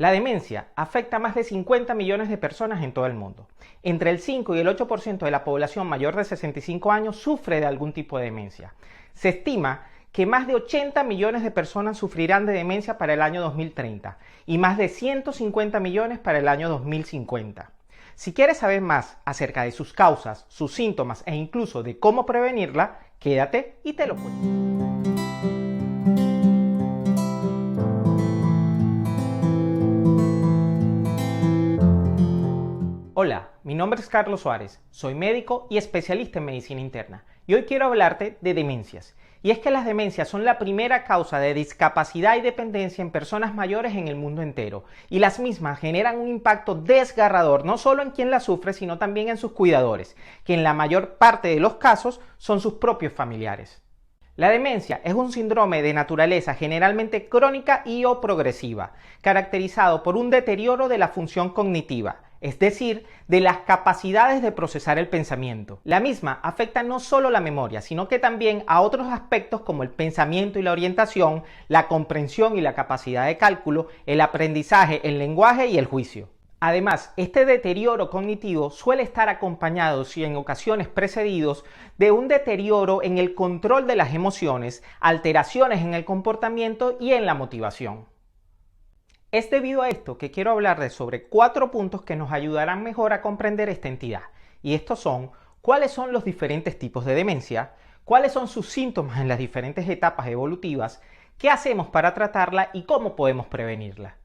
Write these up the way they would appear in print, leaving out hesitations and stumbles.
La demencia afecta a más de 50 millones de personas en todo el mundo. Entre el 5 y el 8% de la población mayor de 65 años sufre de algún tipo de demencia. Se estima que más de 80 millones de personas sufrirán de demencia para el año 2030 y más de 150 millones para el año 2050. Si quieres saber más acerca de sus causas, sus síntomas e incluso de cómo prevenirla, quédate y te lo cuento. Hola, mi nombre es Carlos Suárez, soy médico y especialista en medicina interna y hoy quiero hablarte de demencias. Y es que las demencias son la primera causa de discapacidad y dependencia en personas mayores en el mundo entero y las mismas generan un impacto desgarrador no solo en quien las sufre sino también en sus cuidadores, que en la mayor parte de los casos son sus propios familiares. La demencia es un síndrome de naturaleza generalmente crónica y o progresiva, caracterizado por un deterioro de la función cognitiva, es decir, de las capacidades de procesar el pensamiento. La misma afecta no solo la memoria, sino que también a otros aspectos como el pensamiento y la orientación, la comprensión y la capacidad de cálculo, el aprendizaje, el lenguaje y el juicio. Además, este deterioro cognitivo suele estar acompañado y en ocasiones precedidos de un deterioro en el control de las emociones, alteraciones en el comportamiento y en la motivación. Es debido a esto que quiero hablarles sobre 4 puntos que nos ayudarán mejor a comprender esta entidad. Y estos son: cuáles son los diferentes tipos de demencia, cuáles son sus síntomas en las diferentes etapas evolutivas, qué hacemos para tratarla y cómo podemos prevenirla.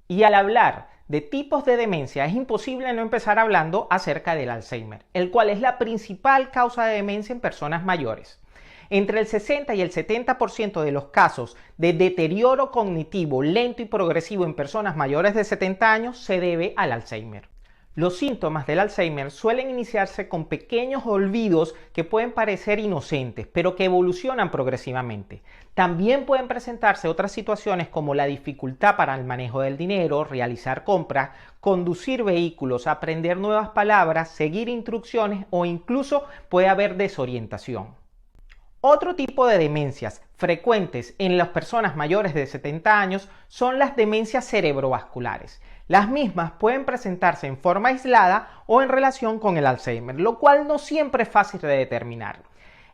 Y al hablar de tipos de demencia es imposible no empezar hablando acerca del Alzheimer, el cual es la principal causa de demencia en personas mayores. Entre el 60 y el 70% de los casos de deterioro cognitivo lento y progresivo en personas mayores de 70 años se debe al Alzheimer. Los síntomas del Alzheimer suelen iniciarse con pequeños olvidos que pueden parecer inocentes, pero que evolucionan progresivamente. También pueden presentarse otras situaciones como la dificultad para el manejo del dinero, realizar compras, conducir vehículos, aprender nuevas palabras, seguir instrucciones o incluso puede haber desorientación. Otro tipo de demencias frecuentes en las personas mayores de 70 años son las demencias cerebrovasculares. Las mismas pueden presentarse en forma aislada o en relación con el Alzheimer, lo cual no siempre es fácil de determinar.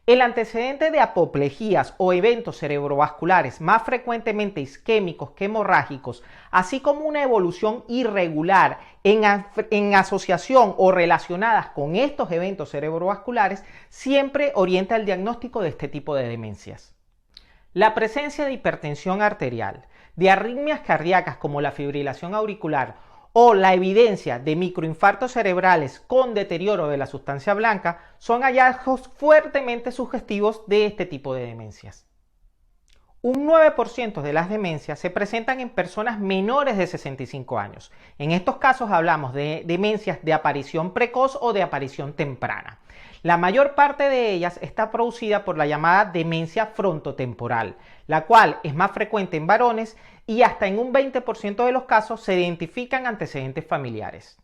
El antecedente de apoplejías o eventos cerebrovasculares más frecuentemente isquémicos que hemorrágicos, así como una evolución irregular en asociación o relacionadas con estos eventos cerebrovasculares, siempre orienta el diagnóstico de este tipo de demencias. La presencia de hipertensión arterial, de arritmias cardíacas como la fibrilación auricular o la evidencia de microinfartos cerebrales con deterioro de la sustancia blanca son hallazgos fuertemente sugestivos de este tipo de demencias. Un 9% de las demencias se presentan en personas menores de 65 años. En estos casos hablamos de demencias de aparición precoz o de aparición temprana. La mayor parte de ellas está producida por la llamada demencia frontotemporal, la cual es más frecuente en varones y hasta en un 20% de los casos se identifican antecedentes familiares.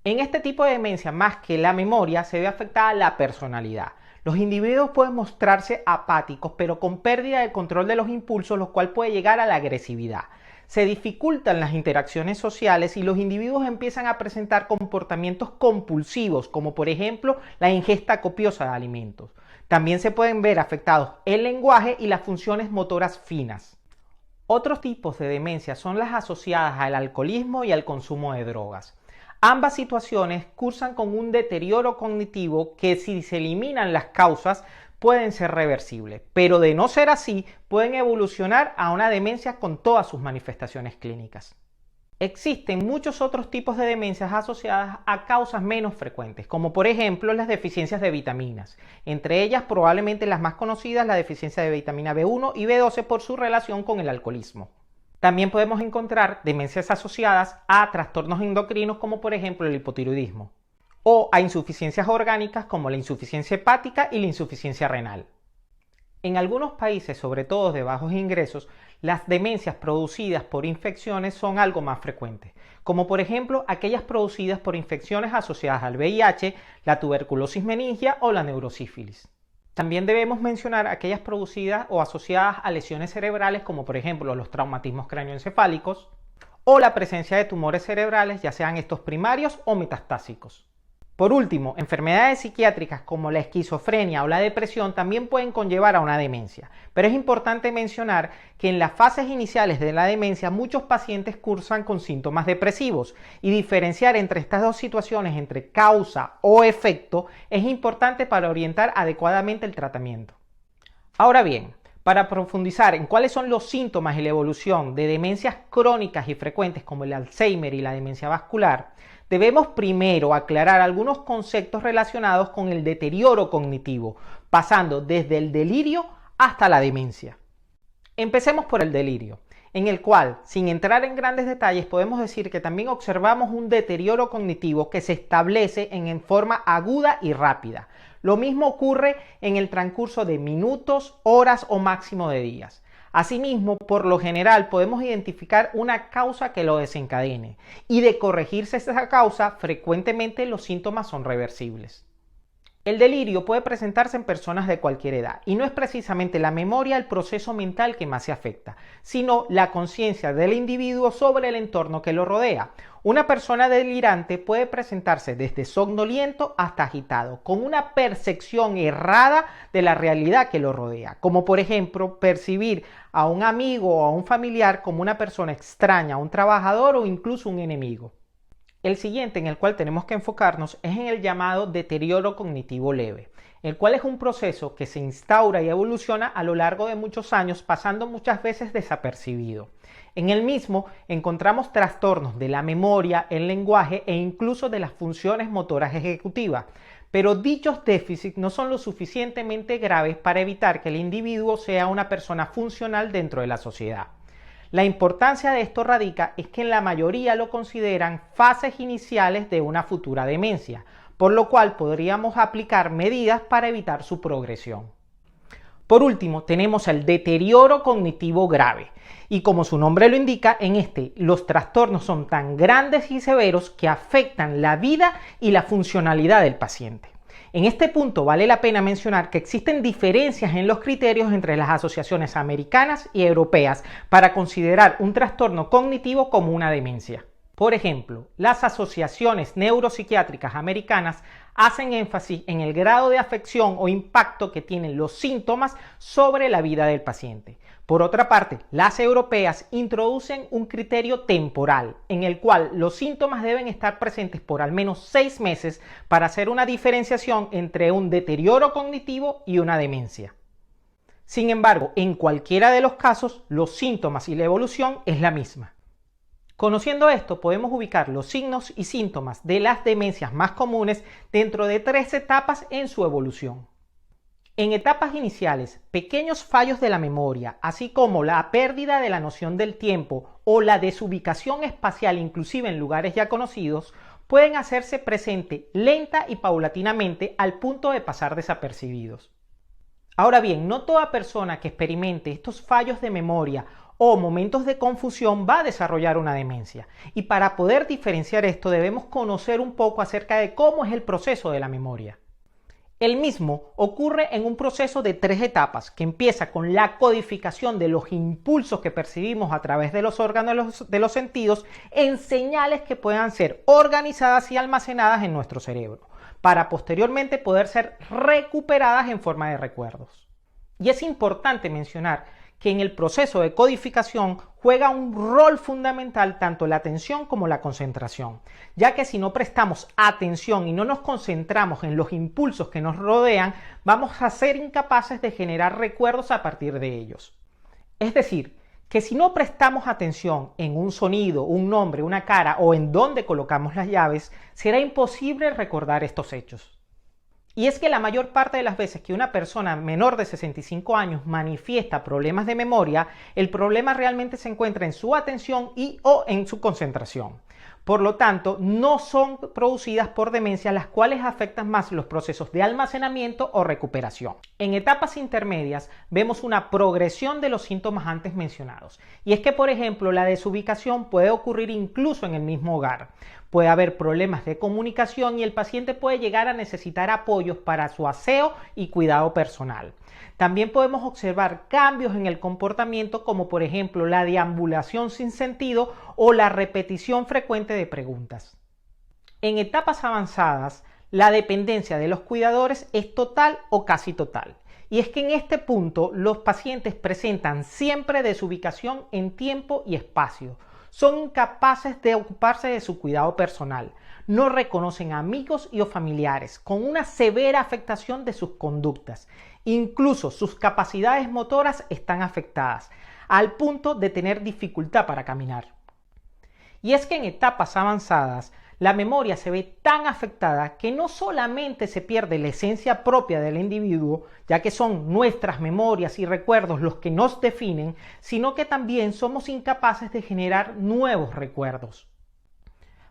En este tipo de demencia, más que la memoria, se ve afectada la personalidad. Los individuos pueden mostrarse apáticos, pero con pérdida de control de los impulsos, lo cual puede llegar a la agresividad. Se dificultan las interacciones sociales y los individuos empiezan a presentar comportamientos compulsivos, como por ejemplo la ingesta copiosa de alimentos. También se pueden ver afectados el lenguaje y las funciones motoras finas. Otros tipos de demencia son las asociadas al alcoholismo y al consumo de drogas. Ambas situaciones cursan con un deterioro cognitivo que, si se eliminan las causas, pueden ser reversibles, pero de no ser así, pueden evolucionar a una demencia con todas sus manifestaciones clínicas. Existen muchos otros tipos de demencias asociadas a causas menos frecuentes, como por ejemplo las deficiencias de vitaminas. Entre ellas, probablemente las más conocidas, la deficiencia de vitamina B1 y B12 por su relación con el alcoholismo. También podemos encontrar demencias asociadas a trastornos endocrinos como por ejemplo el hipotiroidismo o a insuficiencias orgánicas como la insuficiencia hepática y la insuficiencia renal. En algunos países, sobre todo de bajos ingresos, las demencias producidas por infecciones son algo más frecuentes, como por ejemplo aquellas producidas por infecciones asociadas al VIH, la tuberculosis meningia o la neurosífilis. También debemos mencionar aquellas producidas o asociadas a lesiones cerebrales como por ejemplo los traumatismos cráneoencefálicos o la presencia de tumores cerebrales, ya sean estos primarios o metastásicos. Por último, enfermedades psiquiátricas como la esquizofrenia o la depresión también pueden conllevar a una demencia, pero es importante mencionar que en las fases iniciales de la demencia muchos pacientes cursan con síntomas depresivos y diferenciar entre estas dos situaciones, entre causa o efecto, es importante para orientar adecuadamente el tratamiento. Ahora bien, para profundizar en cuáles son los síntomas y la evolución de demencias crónicas y frecuentes como el Alzheimer y la demencia vascular, debemos primero aclarar algunos conceptos relacionados con el deterioro cognitivo, pasando desde el delirio hasta la demencia. Empecemos por el delirio, en el cual, sin entrar en grandes detalles, podemos decir que también observamos un deterioro cognitivo que se establece en forma aguda y rápida. Lo mismo ocurre en el transcurso de minutos, horas o máximo de días. Asimismo, por lo general podemos identificar una causa que lo desencadene y de corregirse esa causa, frecuentemente los síntomas son reversibles. El delirio puede presentarse en personas de cualquier edad y no es precisamente la memoria el proceso mental que más se afecta, sino la conciencia del individuo sobre el entorno que lo rodea. Una persona delirante puede presentarse desde somnoliento hasta agitado, con una percepción errada de la realidad que lo rodea, como por ejemplo percibir a un amigo o a un familiar como una persona extraña, un trabajador o incluso un enemigo. El siguiente en el cual tenemos que enfocarnos es en el llamado deterioro cognitivo leve, el cual es un proceso que se instaura y evoluciona a lo largo de muchos años, pasando muchas veces desapercibido. En el mismo encontramos trastornos de la memoria, el lenguaje e incluso de las funciones motoras ejecutivas, pero dichos déficits no son lo suficientemente graves para evitar que el individuo sea una persona funcional dentro de la sociedad. La importancia de esto radica es que en la mayoría lo consideran fases iniciales de una futura demencia, por lo cual podríamos aplicar medidas para evitar su progresión. Por último, tenemos el deterioro cognitivo grave, y como su nombre lo indica, en este los trastornos son tan grandes y severos que afectan la vida y la funcionalidad del paciente. En este punto vale la pena mencionar que existen diferencias en los criterios entre las asociaciones americanas y europeas para considerar un trastorno cognitivo como una demencia. Por ejemplo, las asociaciones neuropsiquiátricas americanas hacen énfasis en el grado de afección o impacto que tienen los síntomas sobre la vida del paciente. Por otra parte, las europeas introducen un criterio temporal en el cual los síntomas deben estar presentes por al menos 6 meses para hacer una diferenciación entre un deterioro cognitivo y una demencia. Sin embargo, en cualquiera de los casos, los síntomas y la evolución es la misma. Conociendo esto, podemos ubicar los signos y síntomas de las demencias más comunes dentro de 3 etapas en su evolución. En etapas iniciales, pequeños fallos de la memoria, así como la pérdida de la noción del tiempo o la desubicación espacial, inclusive en lugares ya conocidos, pueden hacerse presente lenta y paulatinamente al punto de pasar desapercibidos. Ahora bien, no toda persona que experimente estos fallos de memoria o momentos de confusión va a desarrollar una demencia. Y para poder diferenciar esto debemos conocer un poco acerca de cómo es el proceso de la memoria. El mismo ocurre en un proceso de 3 etapas, que empieza con la codificación de los impulsos que percibimos a través de los órganos de los sentidos en señales que puedan ser organizadas y almacenadas en nuestro cerebro, para posteriormente poder ser recuperadas en forma de recuerdos. Y es importante mencionar que en el proceso de codificación juega un rol fundamental tanto la atención como la concentración, ya que si no prestamos atención y no nos concentramos en los impulsos que nos rodean, vamos a ser incapaces de generar recuerdos a partir de ellos. Es decir, que si no prestamos atención en un sonido, un nombre, una cara o en dónde colocamos las llaves, será imposible recordar estos hechos. Y es que la mayor parte de las veces que una persona menor de 65 años manifiesta problemas de memoria, el problema realmente se encuentra en su atención o en su concentración. Por lo tanto, no son producidas por demencias, las cuales afectan más los procesos de almacenamiento o recuperación. En etapas intermedias vemos una progresión de los síntomas antes mencionados. Y es que, por ejemplo, la desubicación puede ocurrir incluso en el mismo hogar. Puede haber problemas de comunicación y el paciente puede llegar a necesitar apoyos para su aseo y cuidado personal. También podemos observar cambios en el comportamiento como por ejemplo la deambulación sin sentido o la repetición frecuente de preguntas. En etapas avanzadas, la dependencia de los cuidadores es total o casi total. Y es que en este punto los pacientes presentan siempre desubicación en tiempo y espacio. Son incapaces de ocuparse de su cuidado personal. No reconocen amigos y o familiares, con una severa afectación de sus conductas. Incluso sus capacidades motoras están afectadas, al punto de tener dificultad para caminar. Y es que en etapas avanzadas, la memoria se ve tan afectada que no solamente se pierde la esencia propia del individuo, ya que son nuestras memorias y recuerdos los que nos definen, sino que también somos incapaces de generar nuevos recuerdos.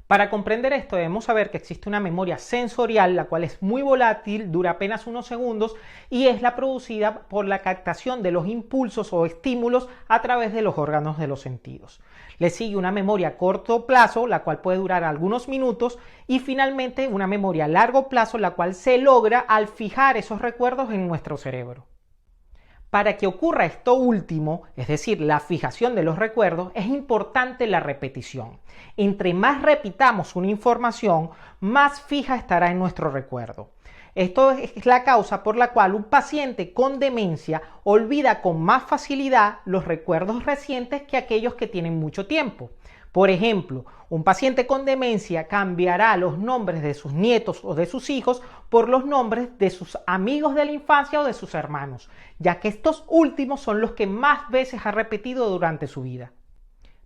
Para comprender esto debemos saber que existe una memoria sensorial, la cual es muy volátil, dura apenas unos segundos y es la producida por la captación de los impulsos o estímulos a través de los órganos de los sentidos. Le sigue una memoria a corto plazo, la cual puede durar algunos minutos, y finalmente una memoria a largo plazo, la cual se logra al fijar esos recuerdos en nuestro cerebro. Para que ocurra esto último, es decir, la fijación de los recuerdos, es importante la repetición. Entre más repitamos una información, más fija estará en nuestro recuerdo. Esto es la causa por la cual un paciente con demencia olvida con más facilidad los recuerdos recientes que aquellos que tienen mucho tiempo. Por ejemplo, un paciente con demencia cambiará los nombres de sus nietos o de sus hijos por los nombres de sus amigos de la infancia o de sus hermanos, ya que estos últimos son los que más veces ha repetido durante su vida.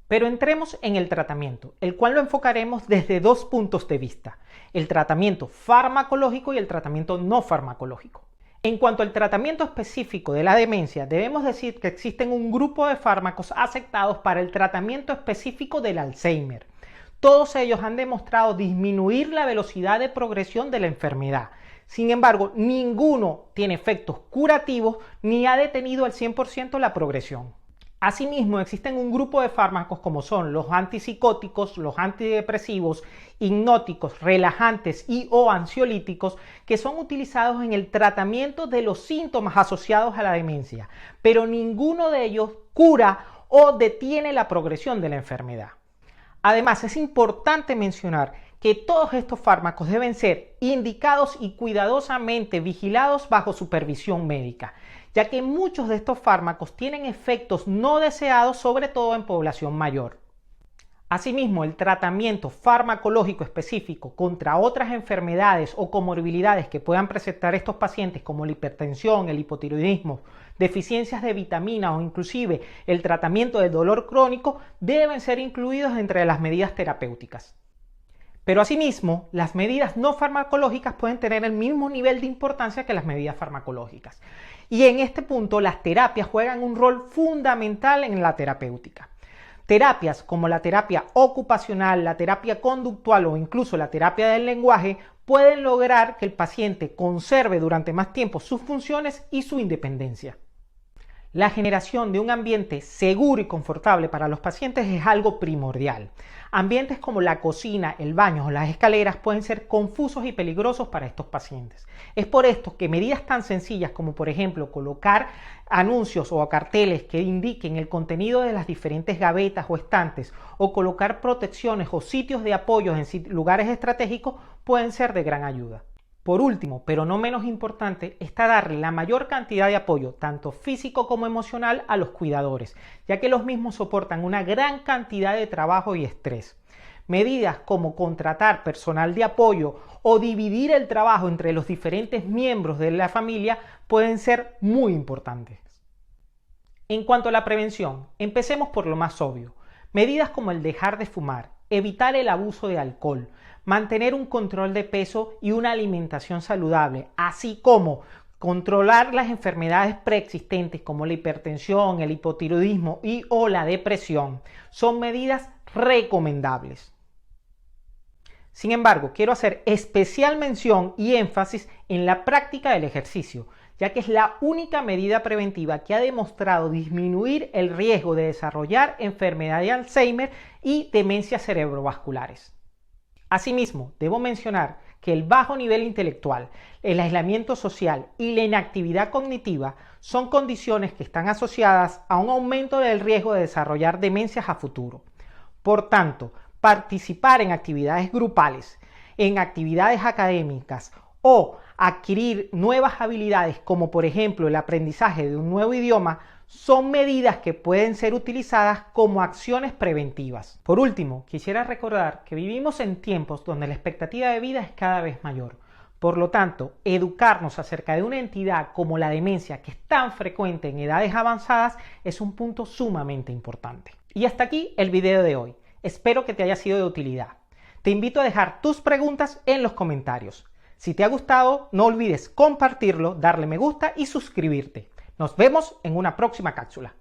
Pero entremos en el tratamiento, el cual lo enfocaremos desde dos puntos de vista: el tratamiento farmacológico y el tratamiento no farmacológico. En cuanto al tratamiento específico de la demencia, debemos decir que existen un grupo de fármacos aceptados para el tratamiento específico del Alzheimer. Todos ellos han demostrado disminuir la velocidad de progresión de la enfermedad. Sin embargo, ninguno tiene efectos curativos ni ha detenido al 100% la progresión. Asimismo, existen un grupo de fármacos como son los antipsicóticos, los antidepresivos, hipnóticos, relajantes y o ansiolíticos que son utilizados en el tratamiento de los síntomas asociados a la demencia, pero ninguno de ellos cura o detiene la progresión de la enfermedad. Además, es importante mencionar que todos estos fármacos deben ser indicados y cuidadosamente vigilados bajo supervisión médica, ya que muchos de estos fármacos tienen efectos no deseados, sobre todo en población mayor. Asimismo, el tratamiento farmacológico específico contra otras enfermedades o comorbilidades que puedan presentar estos pacientes, como la hipertensión, el hipotiroidismo, deficiencias de vitaminas o inclusive el tratamiento del dolor crónico, deben ser incluidos entre las medidas terapéuticas. Pero asimismo, las medidas no farmacológicas pueden tener el mismo nivel de importancia que las medidas farmacológicas. Y en este punto, las terapias juegan un rol fundamental en la terapéutica. Terapias como la terapia ocupacional, la terapia conductual o incluso la terapia del lenguaje pueden lograr que el paciente conserve durante más tiempo sus funciones y su independencia. La generación de un ambiente seguro y confortable para los pacientes es algo primordial. Ambientes como la cocina, el baño o las escaleras pueden ser confusos y peligrosos para estos pacientes. Es por esto que medidas tan sencillas como, por ejemplo, colocar anuncios o carteles que indiquen el contenido de las diferentes gavetas o estantes, o colocar protecciones o sitios de apoyo en lugares estratégicos pueden ser de gran ayuda. Por último, pero no menos importante, está darle la mayor cantidad de apoyo, tanto físico como emocional, a los cuidadores, ya que los mismos soportan una gran cantidad de trabajo y estrés. Medidas como contratar personal de apoyo o dividir el trabajo entre los diferentes miembros de la familia pueden ser muy importantes. En cuanto a la prevención, empecemos por lo más obvio. Medidas como el dejar de fumar, evitar el abuso de alcohol, mantener un control de peso y una alimentación saludable, así como controlar las enfermedades preexistentes como la hipertensión, el hipotiroidismo y o la depresión, son medidas recomendables. Sin embargo, quiero hacer especial mención y énfasis en la práctica del ejercicio, ya que es la única medida preventiva que ha demostrado disminuir el riesgo de desarrollar enfermedad de Alzheimer y demencias cerebrovasculares. Asimismo, debo mencionar que el bajo nivel intelectual, el aislamiento social y la inactividad cognitiva son condiciones que están asociadas a un aumento del riesgo de desarrollar demencias a futuro. Por tanto, participar en actividades grupales, en actividades académicas o adquirir nuevas habilidades como por ejemplo el aprendizaje de un nuevo idioma son medidas que pueden ser utilizadas como acciones preventivas. Por último, quisiera recordar que vivimos en tiempos donde la expectativa de vida es cada vez mayor. Por lo tanto, educarnos acerca de una entidad como la demencia, que es tan frecuente en edades avanzadas, es un punto sumamente importante. Y hasta aquí el video de hoy. Espero que te haya sido de utilidad. Te invito a dejar tus preguntas en los comentarios. Si te ha gustado, no olvides compartirlo, darle me gusta y suscribirte. Nos vemos en una próxima cápsula.